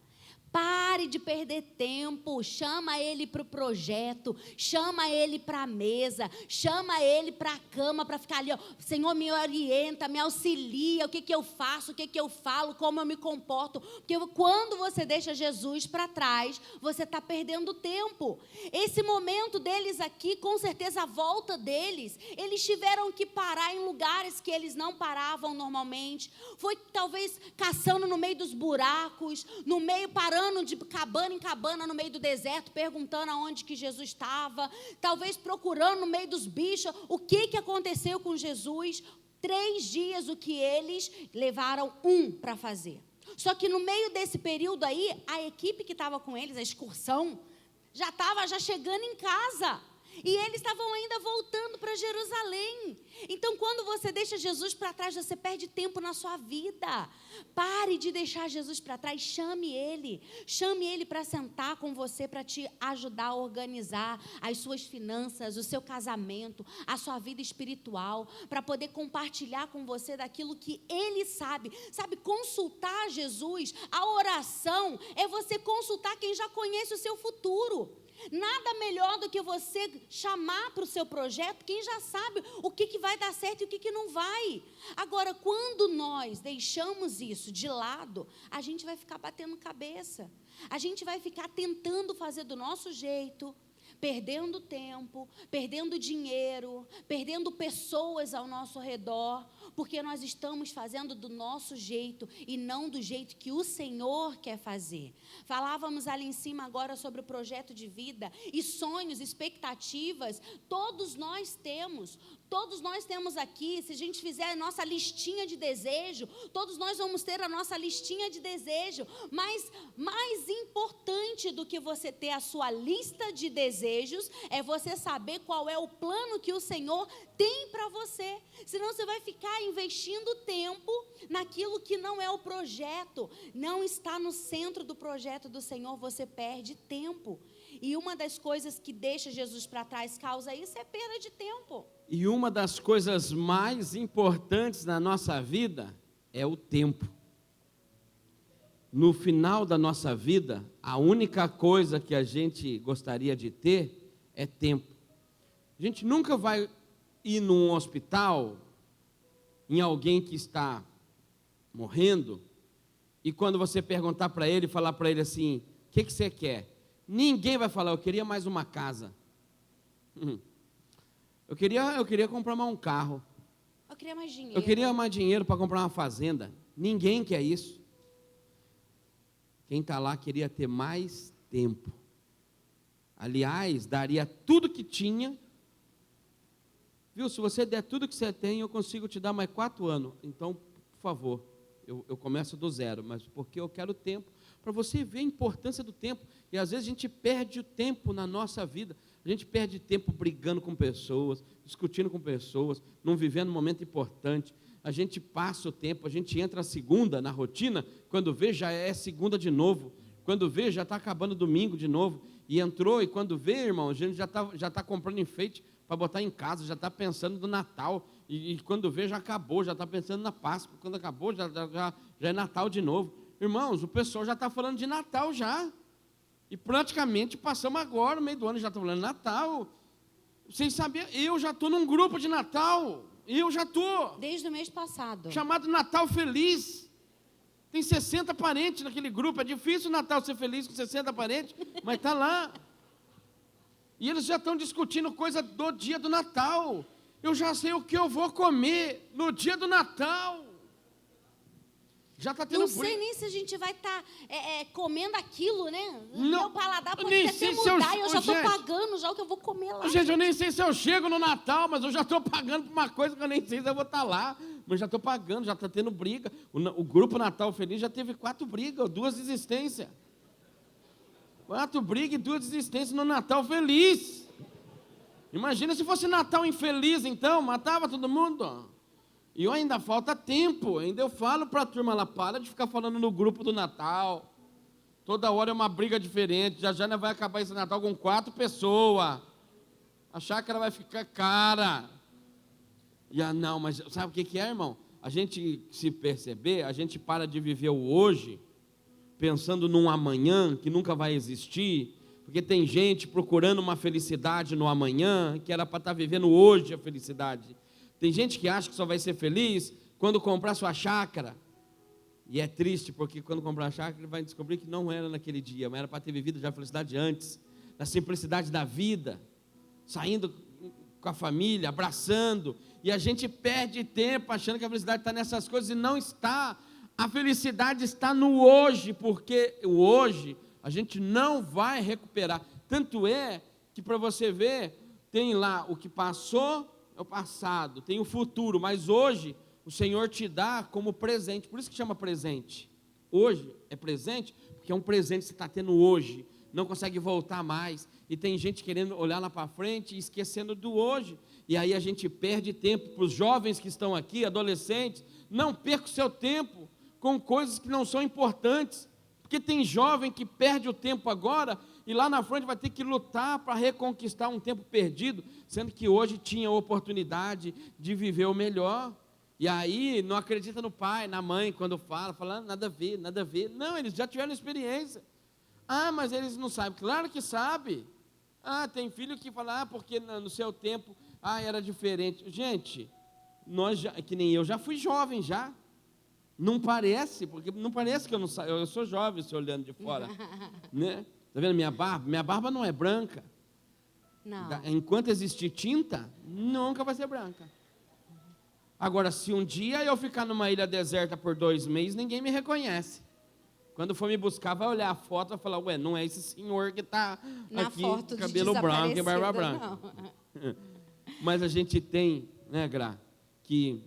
Pare de perder tempo, chama ele para o projeto, chama ele para a mesa, chama ele para a cama, para ficar ali, ó, Senhor, me orienta, me auxilia, o que eu faço, o que eu falo, como eu me comporto, porque quando você deixa Jesus para trás, você está perdendo tempo. Esse momento deles aqui, com certeza a volta deles, eles tiveram que parar em lugares que eles não paravam normalmente, foi talvez caçando no meio dos buracos, no meio parando de cabana em cabana no meio do deserto, perguntando aonde que Jesus estava, talvez procurando no meio dos bichos, o que aconteceu com Jesus. 3 dias o que eles levaram para fazer. Só que no meio desse período aí, a equipe que estava com eles, a excursão, já estava chegando em casa. E eles estavam ainda voltando para Jerusalém. Então, quando você deixa Jesus para trás, você perde tempo na sua vida. Pare de deixar Jesus para trás, chame Ele para sentar com você, para te ajudar a organizar as suas finanças, o seu casamento, a sua vida espiritual, para poder compartilhar com você daquilo que Ele sabe. Sabe, consultar Jesus, a oração é você consultar quem já conhece o seu futuro. Nada melhor do que você chamar para o seu projeto quem já sabe o que vai dar certo e o que não vai. Agora, quando nós deixamos isso de lado, a gente vai ficar batendo cabeça. A gente vai ficar tentando fazer do nosso jeito, perdendo tempo, perdendo dinheiro, perdendo pessoas ao nosso redor, porque nós estamos fazendo do nosso jeito e não do jeito que o Senhor quer fazer. Falávamos ali em cima agora sobre o projeto de vida e sonhos, expectativas, todos nós temos aqui. Se a gente fizer a nossa listinha de desejo, todos nós vamos ter a nossa listinha de desejo, mas mais importante do que você ter a sua lista de desejos é você saber qual é o plano que o Senhor tem para você. Senão você vai ficar investindo tempo naquilo que não é o projeto, não está no centro do projeto do Senhor, você perde tempo. E uma das coisas que deixa Jesus para trás causa isso é perda de tempo. E uma das coisas mais importantes na nossa vida é o tempo. No final da nossa vida, a única coisa que a gente gostaria de ter é tempo. A gente nunca vai ir num hospital, em alguém que está morrendo, e quando você perguntar para ele, falar para ele assim, o que você quer? Ninguém vai falar, eu queria mais uma casa. Eu queria comprar mais um carro. Eu queria mais dinheiro. Eu queria mais dinheiro para comprar uma fazenda. Ninguém quer isso. Quem está lá queria ter mais tempo. Aliás, daria tudo que tinha. Viu, se você der tudo que você tem, eu consigo te dar mais 4 anos. Então, por favor, eu começo do zero, mas porque eu quero tempo, para você ver a importância do tempo. E às vezes a gente perde o tempo na nossa vida. A gente perde tempo brigando com pessoas, discutindo com pessoas, não vivendo um momento importante. A gente passa o tempo, a gente entra a segunda na rotina, quando vê já é segunda de novo, quando vê já está acabando domingo de novo, e entrou, e quando vê, irmão, a gente já tá comprando enfeite para botar em casa, já está pensando no Natal, e quando vê já acabou, já está pensando na Páscoa, quando acabou já é Natal de novo. Irmãos, o pessoal já está falando de Natal já, e praticamente passamos agora, no meio do ano já está falando de Natal. Vocês sabiam, eu já estou num grupo de Natal. Eu já estou. Desde o mês passado. Chamado Natal Feliz. Tem 60 parentes naquele grupo. É difícil o Natal ser feliz com 60 parentes, mas está lá. E eles já estão discutindo coisa do dia do Natal. Eu já sei o que eu vou comer no dia do Natal. Já está tendo Não sei nem se a gente vai estar comendo aquilo, né? Não, meu paladar eu pode nem até sei se mudar e eu já estou gente, pagando já o que eu vou comer lá. Gente, eu nem sei se eu chego no Natal, mas eu já estou pagando por uma coisa que eu nem sei se eu vou estar lá. Mas já estou pagando, já está tendo briga. O grupo Natal Feliz já teve 4 brigas, 2 desistências. 4 brigas e 2 desistências no Natal Feliz. Imagina se fosse Natal infeliz, então, matava todo mundo. E ainda falta tempo, ainda eu falo para a turma lá, para de ficar falando no grupo do Natal. Toda hora é uma briga diferente, já não vai acabar esse Natal com 4 pessoas. A chácara vai ficar cara. Não, mas sabe o que é, irmão? A gente se perceber, a gente para de viver o hoje, pensando num amanhã que nunca vai existir, porque tem gente procurando uma felicidade no amanhã, que era para estar vivendo hoje a felicidade. Tem gente que acha que só vai ser feliz quando comprar sua chácara. E é triste, porque quando comprar a chácara, ele vai descobrir que não era naquele dia, mas era para ter vivido já a felicidade antes, na simplicidade da vida, saindo com a família, abraçando, e a gente perde tempo achando que a felicidade está nessas coisas, e não está. A felicidade está no hoje, porque o hoje a gente não vai recuperar. Tanto é que, para você ver, tem lá o que passou, é o passado, tem o futuro, mas hoje o Senhor te dá como presente, por isso que chama presente. Hoje é presente, porque é um presente que você está tendo hoje, não consegue voltar mais, e tem gente querendo olhar lá para frente e esquecendo do hoje, e aí a gente perde tempo. Para os jovens que estão aqui, adolescentes, não perca o seu tempo com coisas que não são importantes, porque tem jovem que perde o tempo agora, e lá na frente vai ter que lutar para reconquistar um tempo perdido, sendo que hoje tinha a oportunidade de viver o melhor. E aí não acredita no pai, na mãe, quando fala, nada a ver, nada a ver. Não, eles já tiveram experiência. Mas eles não sabem. Claro que sabe. Tem filho que fala, porque no seu tempo, era diferente. Gente, que nem eu já fui jovem já. Não parece, porque não parece que eu não saio. Eu sou jovem, se olhando de fora. Né? Está vendo minha barba? Minha barba não é branca. Não. Enquanto existir tinta, nunca vai ser branca. Agora, se um dia eu ficar numa ilha deserta por 2 meses, ninguém me reconhece. Quando for me buscar, vai olhar a foto e vai falar, não é esse senhor que está aqui, foto cabelo branco e barba branca. Não. Mas a gente tem, né, Gra, que...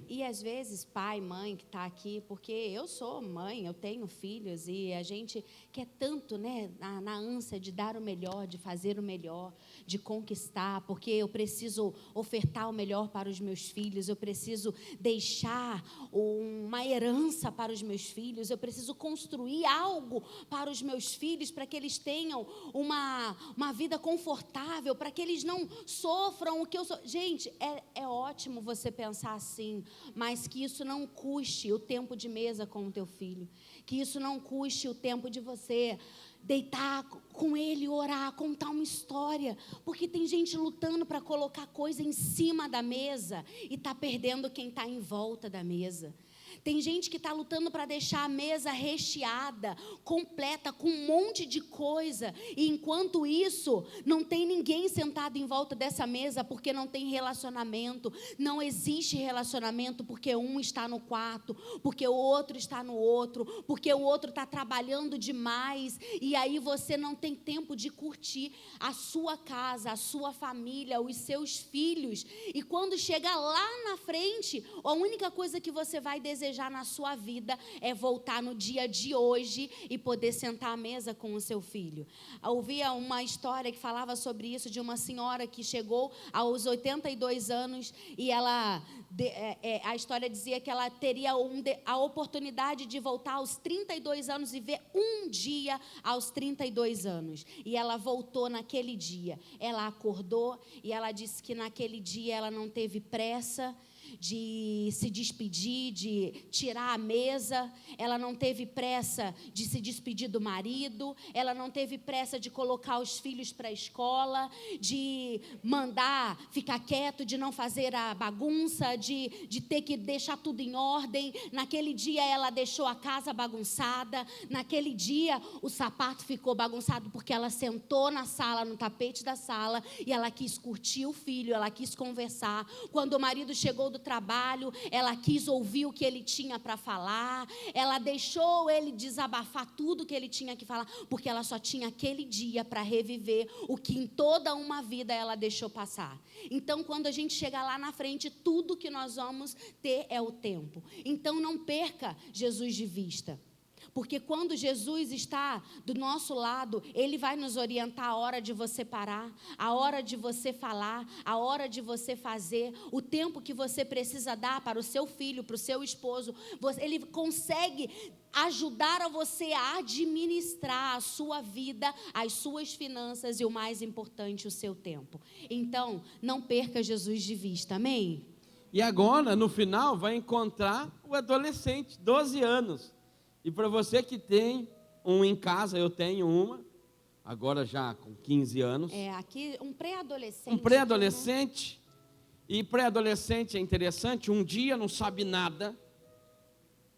E às vezes, pai, mãe que está aqui, porque eu sou mãe, eu tenho filhos, e a gente quer tanto, né, na ânsia de dar o melhor, de fazer o melhor, de conquistar, porque eu preciso ofertar o melhor para os meus filhos, eu preciso deixar uma herança para os meus filhos, eu preciso construir algo para os meus filhos, para que eles tenham uma vida confortável, para que eles não sofram o que eu sou. Gente, é ótimo você pensar assim, mas que isso não custe o tempo de mesa com o teu filho, que isso não custe o tempo de você deitar com ele, orar, contar uma história, porque tem gente lutando para colocar coisa em cima da mesa e está perdendo quem está em volta da mesa. Tem gente que está lutando para deixar a mesa recheada, completa, com um monte de coisa. E enquanto isso, não tem ninguém sentado em volta dessa mesa, porque não tem relacionamento. Não existe relacionamento porque um está no quarto, porque o outro está no outro, porque o outro está trabalhando demais. E aí você não tem tempo de curtir a sua casa, a sua família, os seus filhos. E quando chega lá na frente, a única coisa que você vai desejar na sua vida é voltar no dia de hoje e poder sentar à mesa com o seu filho. Eu ouvia uma história que falava sobre isso, de uma senhora que chegou aos 82 anos e ela, a história dizia que ela teria a oportunidade de voltar aos 32 anos e ver um dia aos 32 anos. E ela voltou naquele dia. Ela acordou e ela disse que naquele dia ela não teve pressa, de se despedir, de tirar a mesa, ela não teve pressa de se despedir do marido, ela não teve pressa de colocar os filhos para a escola, de mandar ficar quieto, de não fazer a bagunça, de ter que deixar tudo em ordem. Naquele dia ela deixou a casa bagunçada, naquele dia o sapato ficou bagunçado porque ela sentou na sala, no tapete da sala, e ela quis curtir o filho, ela quis conversar. Quando o marido chegou do trabalho, ela quis ouvir o que ele tinha para falar, ela deixou ele desabafar tudo que ele tinha que falar, porque ela só tinha aquele dia para reviver o que em toda uma vida ela deixou passar. Então, quando a gente chegar lá na frente, tudo que nós vamos ter é o tempo. Então, não perca Jesus de vista. Porque quando Jesus está do nosso lado, Ele vai nos orientar a hora de você parar, a hora de você falar, a hora de você fazer, o tempo que você precisa dar para o seu filho, para o seu esposo. Ele consegue ajudar a você a administrar a sua vida, as suas finanças e, o mais importante, o seu tempo. Então, não perca Jesus de vista, amém? E agora, no final, vai encontrar o adolescente, 12 anos. E para você que tem um em casa, eu tenho uma, agora já com 15 anos. Aqui um pré-adolescente. Um pré-adolescente. E pré-adolescente é interessante, um dia não sabe nada,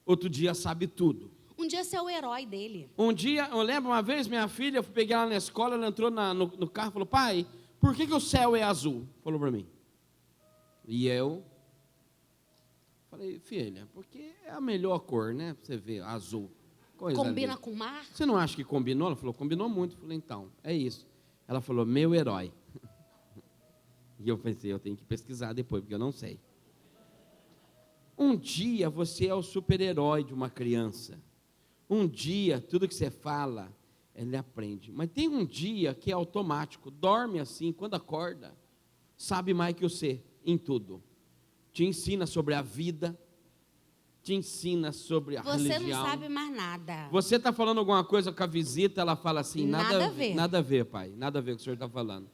outro dia sabe tudo. Um dia você é o herói dele. Um dia, eu lembro uma vez, minha filha, eu peguei ela na escola, ela entrou no carro e falou: pai, por que o céu é azul? Falou para mim. E eu falei: filha, porque é a melhor cor, né? Você vê, azul. Combina com o mar? Você não acha que combinou? Ela falou: combinou muito. Eu falei: então, é isso. Ela falou: meu herói. E eu pensei: eu tenho que pesquisar depois, porque eu não sei. Um dia você é o super-herói de uma criança. Um dia, tudo que você fala, ele aprende. Mas tem um dia que é automático. Dorme assim, quando acorda, sabe mais que você em tudo. Te ensina sobre a vida, te ensina sobre a religião. Você não sabe mais nada. Você está falando alguma coisa com a visita, ela fala assim: nada a ver. Nada a ver, pai, nada a ver com o que o senhor está falando.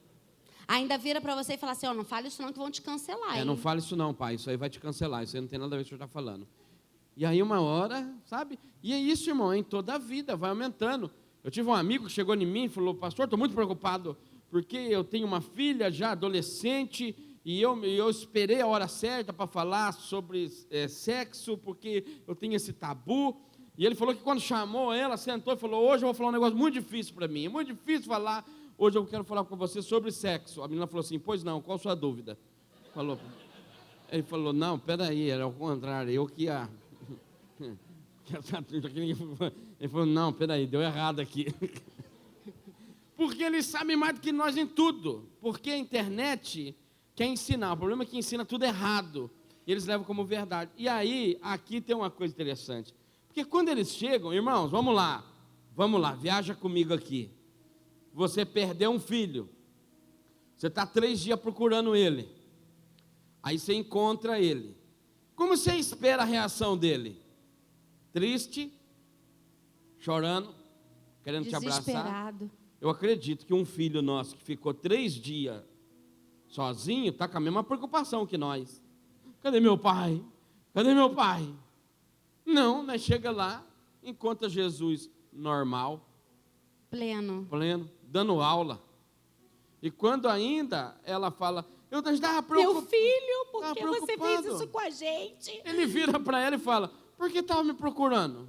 Ainda vira para você e fala assim: não fale isso não, que vão te cancelar. Não fale isso não, pai, isso aí vai te cancelar, isso aí não tem nada a ver com o que o senhor está falando. E aí uma hora, sabe? E é isso, irmão, em toda a vida, vai aumentando. Eu tive um amigo que chegou em mim e falou: pastor, estou muito preocupado, porque eu tenho uma filha já adolescente, e eu esperei a hora certa para falar sobre sexo, porque eu tenho esse tabu. E ele falou que quando chamou ela, sentou e falou: hoje eu vou falar um negócio muito difícil para mim, é muito difícil falar, hoje eu quero falar com você sobre sexo. A menina falou assim: pois não, qual a sua dúvida? Ele falou: não, peraí, era ao contrário, eu que ia... Ele falou: não, peraí, deu errado aqui. Porque eles sabem mais do que nós em tudo, porque a internet quer ensinar, o problema é que ensina tudo errado, e eles levam como verdade. E aí, aqui tem uma coisa interessante, porque quando eles chegam, irmãos, vamos lá, viaja comigo aqui. Você perdeu um filho, você está 3 dias procurando ele, aí você encontra ele. Como você espera a reação dele? Triste, chorando, querendo te abraçar. Desesperado. Eu acredito que um filho nosso que ficou 3 dias sozinho, está com a mesma preocupação que nós. Cadê meu pai? Cadê meu pai? Não, nós chega lá, encontra Jesus normal, pleno, dando aula. E quando ainda ela fala: eu estava preocupado. Meu filho, por que você fez isso com a gente? Ele vira para ela e fala: por que estava me procurando?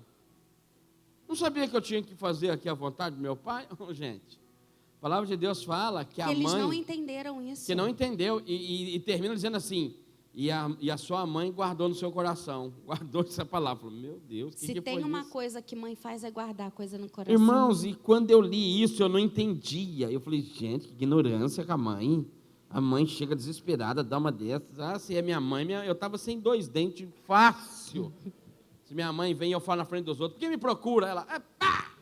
Não sabia que eu tinha que fazer aqui a vontade do meu pai? Gente, a palavra de Deus fala que a mãe... Eles não entenderam isso. Que não entendeu, e termina dizendo assim: e a sua mãe guardou no seu coração, guardou essa palavra. Falou: meu Deus, que Se foi tem uma isso? coisa que mãe faz é guardar coisa no coração. Irmãos, e quando eu li isso, eu não entendia. Eu falei: gente, que ignorância com a mãe. A mãe chega desesperada, dá uma dessas. Se é minha mãe, eu estava sem 2 dentes, fácil. Se minha mãe vem e eu falo na frente dos outros: por que me procura? Ela: pá!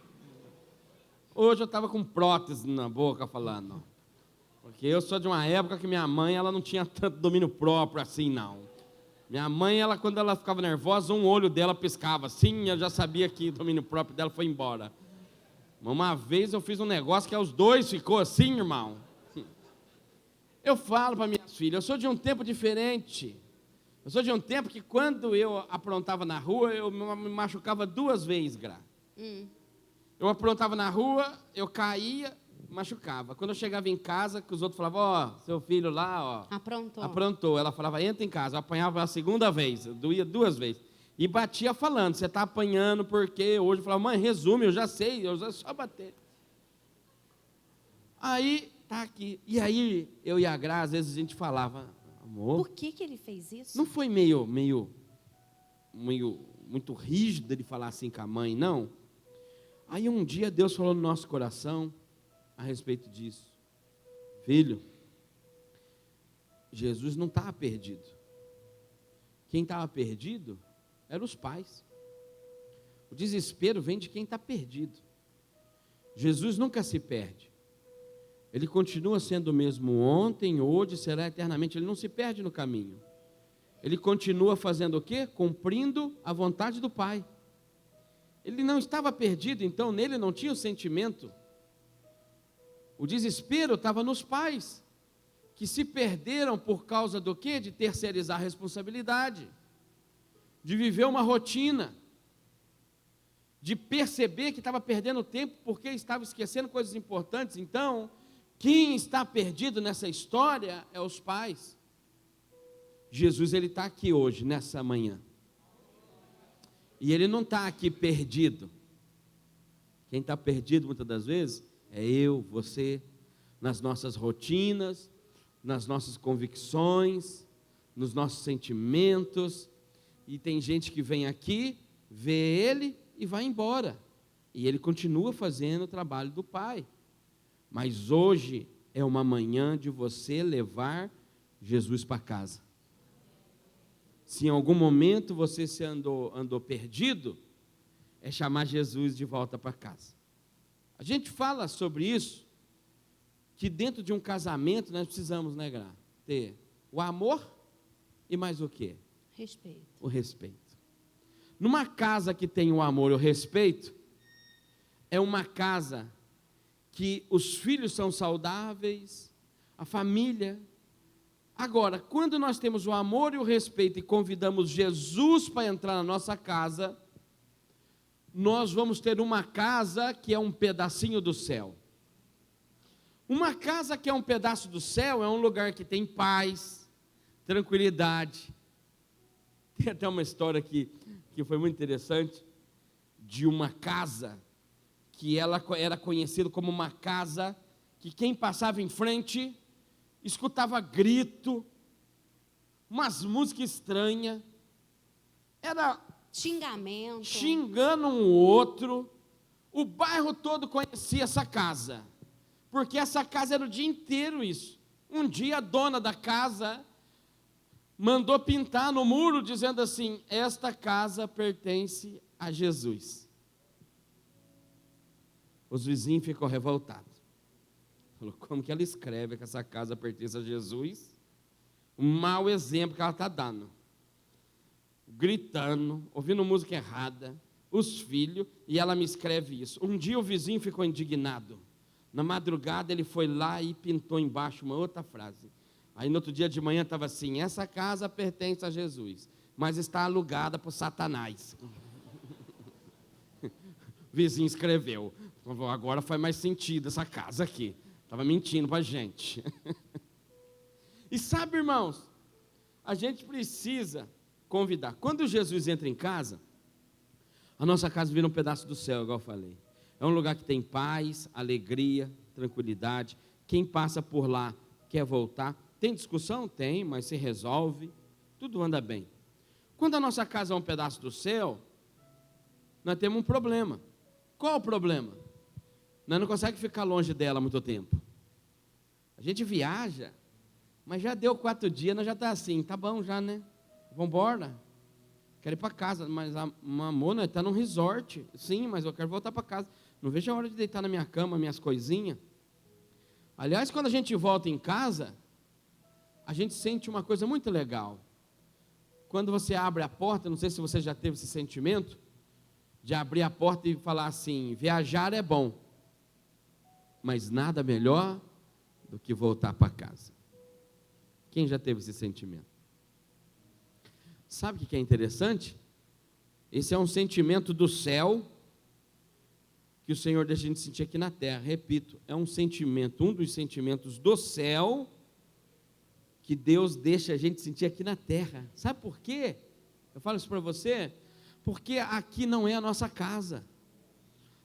Hoje eu estava com prótese na boca falando. Porque eu sou de uma época que minha mãe, ela não tinha tanto domínio próprio assim, não. Minha mãe, quando ela ficava nervosa, um olho dela piscava assim, eu já sabia que o domínio próprio dela foi embora. Uma vez eu fiz um negócio que os 2 ficou assim, irmão. Eu falo para minhas filhas: eu sou de um tempo diferente. Eu sou de um tempo que quando eu aprontava na rua, eu me machucava 2 vezes, Gra. Eu aprontava na rua, eu caía, machucava. Quando eu chegava em casa, que os outros falavam, ó, seu filho lá, ó. Aprontou. Ela falava, entra em casa. Eu apanhava a 2ª vez, eu doía 2 vezes. E batia falando, você está apanhando porque hoje eu falava, mãe, resume, eu já sei, eu já só bater. Aí, tá aqui. E aí, eu e a Gra, às vezes a gente falava, amor. Por que ele fez isso? Não foi meio muito rígido ele falar assim com a mãe, não? Aí um dia Deus falou no nosso coração a respeito disso. Filho, Jesus não estava perdido. Quem estava perdido eram os pais. O desespero vem de quem está perdido. Jesus nunca se perde. Ele continua sendo o mesmo ontem, hoje, será eternamente. Ele não se perde no caminho. Ele continua fazendo o quê? Cumprindo a vontade do Pai. Ele não estava perdido, então nele não tinha o sentimento. O desespero estava nos pais, que se perderam por causa do quê? De terceirizar a responsabilidade, de viver uma rotina, de perceber que estava perdendo tempo porque estava esquecendo coisas importantes. Então, quem está perdido nessa história é os pais. Jesus, ele está aqui hoje, nessa manhã. E ele não está aqui perdido. Quem está perdido muitas das vezes é eu, você, nas nossas rotinas, nas nossas convicções, nos nossos sentimentos. E tem gente que vem aqui, vê ele e vai embora. E ele continua fazendo o trabalho do Pai. Mas hoje é uma manhã de você levar Jesus para casa. Se em algum momento você se andou perdido, é chamar Jesus de volta para casa. A gente fala sobre isso, que dentro de um casamento nós precisamos, né, Gra? Ter o amor e mais o quê? Respeito. O respeito. Numa casa que tem o amor e o respeito, é uma casa que os filhos são saudáveis, a família. Agora, quando nós temos o amor e o respeito e convidamos Jesus para entrar na nossa casa, nós vamos ter uma casa que é um pedacinho do céu. Uma casa que é um pedaço do céu é um lugar que tem paz, tranquilidade. Tem até uma história que foi muito interessante, de uma casa que ela era conhecida como uma casa que quem passava em frente escutava grito, umas músicas estranhas, era xingamento, xingando um outro. O bairro todo conhecia essa casa, porque essa casa era o dia inteiro isso. Um dia a dona da casa mandou pintar no muro dizendo assim: esta casa pertence a Jesus. Os vizinhos ficam revoltados. Falou, como que ela escreve que essa casa pertence a Jesus? Um mau exemplo que ela está dando. Gritando, ouvindo música errada, os filhos, e ela me escreve isso. Um dia o vizinho ficou indignado. Na madrugada ele foi lá e pintou embaixo uma outra frase. Aí no outro dia de manhã estava assim: essa casa pertence a Jesus, mas está alugada por Satanás. O vizinho escreveu. Agora faz mais sentido essa casa aqui. Estava mentindo para a gente. E sabe, irmãos, a gente precisa convidar. Quando Jesus entra em casa, a nossa casa vira um pedaço do céu, igual eu falei. É um lugar que tem paz, alegria, tranquilidade. Quem passa por lá quer voltar. Tem discussão? Tem, mas se resolve. Tudo anda bem. Quando a nossa casa é um pedaço do céu, nós temos um problema. Qual o problema? Nós não conseguimos ficar longe dela muito tempo. A gente viaja, mas já deu 4 dias, nós já está assim, tá bom já, né? Vamos embora. Quero ir para casa, mas amor, nós está num resort. Sim, mas eu quero voltar para casa. Não vejo a hora de deitar na minha cama, minhas coisinhas. Aliás, quando a gente volta em casa, a gente sente uma coisa muito legal. Quando você abre a porta, não sei se você já teve esse sentimento, de abrir a porta e falar assim: viajar é bom, mas nada melhor do que voltar para casa. Quem já teve esse sentimento? Sabe o que é interessante? Esse é um sentimento do céu que o Senhor deixa a gente sentir aqui na terra. Repito, é um sentimento, um dos sentimentos do céu que Deus deixa a gente sentir aqui na terra. Sabe por quê? Eu falo isso para você, porque aqui não é a nossa casa.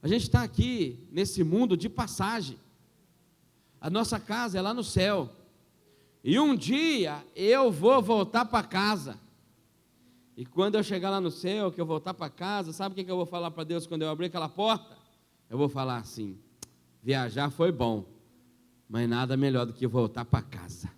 A gente está aqui nesse mundo de passagem. A nossa casa é lá no céu. E um dia eu vou voltar para casa. E quando eu chegar lá no céu, que eu voltar para casa, sabe o que eu vou falar para Deus quando eu abrir aquela porta? Eu vou falar assim: viajar foi bom, mas nada melhor do que voltar para casa.